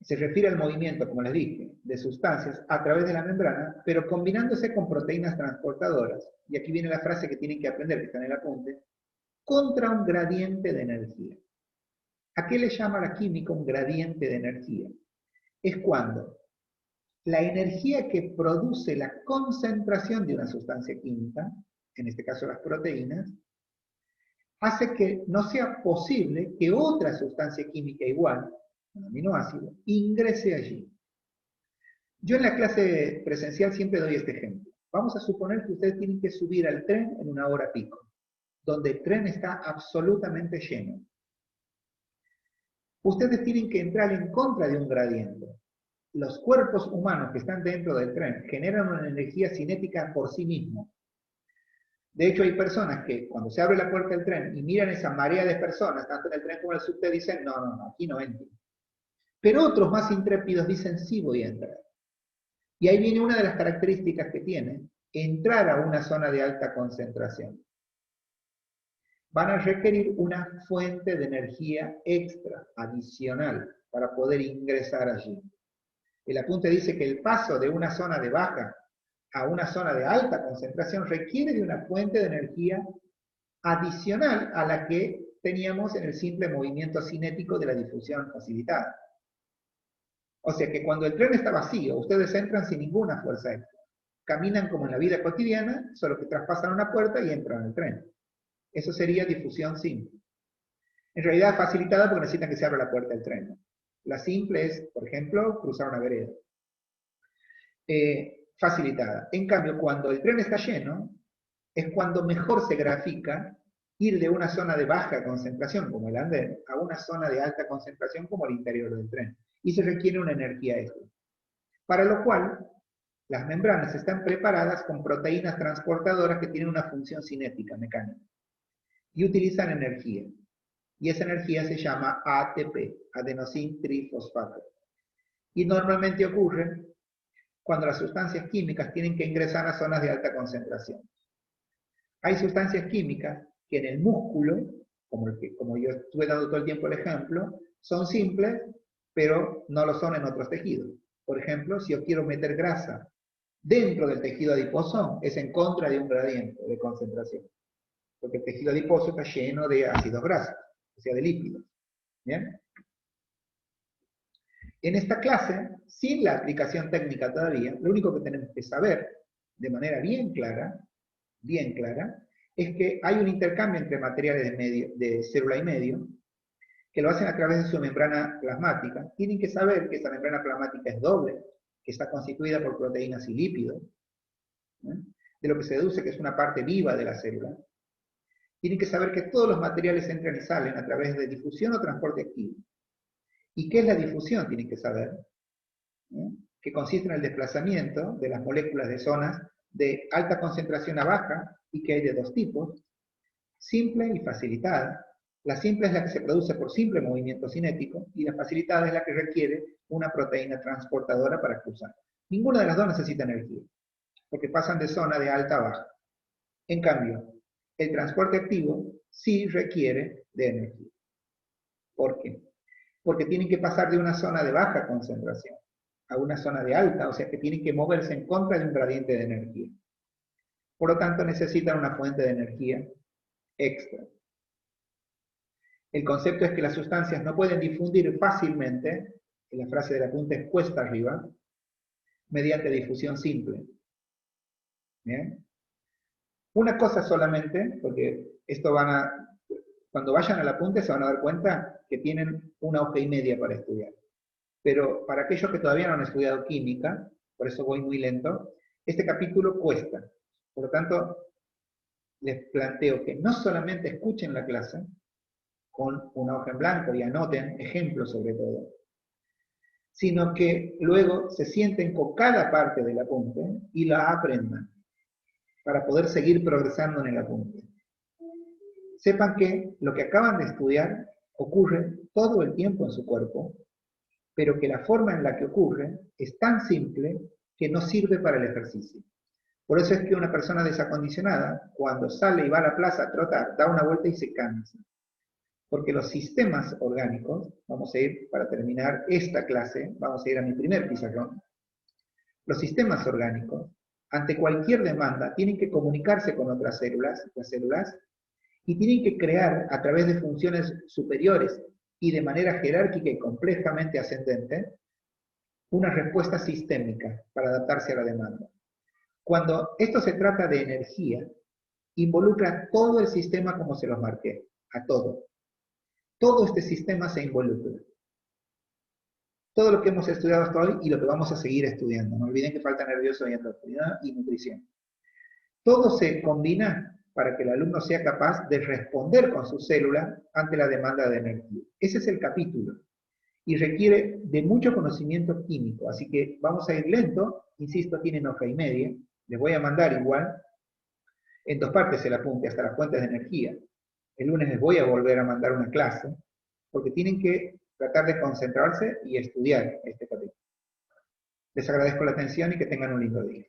se refiere al movimiento, como les dije, de sustancias a través de la membrana, pero combinándose con proteínas transportadoras, y aquí viene la frase que tienen que aprender, que está en el apunte, contra un gradiente de energía. ¿A qué le llama la química un gradiente de energía? Es cuando la energía que produce la concentración de una sustancia química, en este caso las proteínas, hace que no sea posible que otra sustancia química igual, un aminoácido, ingrese allí. Yo en la clase presencial siempre doy este ejemplo. Vamos a suponer que ustedes tienen que subir al tren en una hora pico, donde el tren está absolutamente lleno. Ustedes tienen que entrar en contra de un gradiente. Los cuerpos humanos que están dentro del tren generan una energía cinética por sí mismos. De hecho, hay personas que cuando se abre la puerta del tren y miran esa marea de personas, tanto en el tren como en el subte, dicen, no, aquí no entro. Pero otros más intrépidos dicen, sí voy a entrar. Y ahí viene una de las características que tiene, entrar a una zona de alta concentración. Van a requerir una fuente de energía extra, adicional, para poder ingresar allí. El apunte dice que el paso de una zona de baja a una zona de alta concentración requiere de una fuente de energía adicional a la que teníamos en el simple movimiento cinético de la difusión facilitada. O sea que cuando el tren está vacío, ustedes entran sin ninguna fuerza extra. Caminan como en la vida cotidiana, solo que traspasan una puerta y entran al tren. Eso sería difusión simple. En realidad facilitada porque necesitan que se abra la puerta del tren. La simple es, por ejemplo, cruzar una vereda. Facilitada. En cambio, cuando el tren está lleno, es cuando mejor se grafica ir de una zona de baja concentración, como el andén, a una zona de alta concentración, como el interior del tren. Y se requiere una energía extra. Para lo cual, las membranas están preparadas con proteínas transportadoras que tienen una función cinética, mecánica. Y utilizan energía. Y esa energía se llama ATP, adenosín trifosfato. Y normalmente ocurre cuando las sustancias químicas tienen que ingresar a zonas de alta concentración. Hay sustancias químicas que en el músculo, como yo estuve dando todo el tiempo el ejemplo, son simples, pero no lo son en otros tejidos. Por ejemplo, si yo quiero meter grasa dentro del tejido adiposo, es en contra de un gradiente de concentración. Porque el tejido adiposo está lleno de ácidos grasos, o sea, de lípidos. ¿Bien? En esta clase, sin la aplicación técnica todavía, lo único que tenemos que saber de manera bien clara, es que hay un intercambio entre materiales de célula y medio, que lo hacen a través de su membrana plasmática. Tienen que saber que esa membrana plasmática es doble, que está constituida por proteínas y lípidos, de lo que se deduce que es una parte viva de la célula. Tienen que saber que todos los materiales entran y salen a través de difusión o transporte activo. ¿Y qué es la difusión? Tienen que saber. Que consiste en el desplazamiento de las moléculas de zonas de alta concentración a baja, y que hay de dos tipos, simple y facilitada. La simple es la que se produce por simple movimiento cinético, y la facilitada es la que requiere una proteína transportadora para cruzar. Ninguna de las dos necesita energía, porque pasan de zona de alta a baja. En cambio, el transporte activo sí requiere de energía. ¿Por qué? Porque tienen que pasar de una zona de baja concentración a una zona de alta, o sea que tienen que moverse en contra de un gradiente de energía. Por lo tanto, necesitan una fuente de energía extra. El concepto es que las sustancias no pueden difundir fácilmente, en la frase del apunte es cuesta arriba, mediante difusión simple. ¿Bien? Una cosa solamente, porque esto cuando vayan al apunte se van a dar cuenta que tienen una hoja y media para estudiar. Pero para aquellos que todavía no han estudiado química, por eso voy muy lento, este capítulo cuesta. Por lo tanto, les planteo que no solamente escuchen la clase con una hoja en blanco y anoten ejemplos sobre todo, sino que luego se sienten con cada parte del apunte y la aprendan para poder seguir progresando en el apunte. Sepan que lo que acaban de estudiar ocurre todo el tiempo en su cuerpo, pero que la forma en la que ocurre es tan simple que no sirve para el ejercicio. Por eso es que una persona desacondicionada, cuando sale y va a la plaza a trotar, da una vuelta y se cansa. Porque los sistemas orgánicos, vamos a ir, para terminar esta clase, vamos a ir a mi primer pizarrón. Los sistemas orgánicos, ante cualquier demanda, tienen que comunicarse con otras células, las células, y tienen que crear, a través de funciones superiores y de manera jerárquica y complejamente ascendente, una respuesta sistémica para adaptarse a la demanda. Cuando esto se trata de energía, involucra todo el sistema como se los marqué, a todo. Todo este sistema se involucra. Todo lo que hemos estudiado hasta hoy y lo que vamos a seguir estudiando. No olviden que falta nervioso y endocrinidad y nutrición. Todo se combina para que el alumno sea capaz de responder con su célula ante la demanda de energía. Ese es el capítulo. Y requiere de mucho conocimiento químico. Así que vamos a ir lento. Insisto, tienen hoja y media. Les voy a mandar igual en 2 partes el apunte, hasta las fuentes de energía. El lunes les voy a volver a mandar una clase, porque tienen que tratar de concentrarse y estudiar este capítulo. Les agradezco la atención y que tengan un lindo día.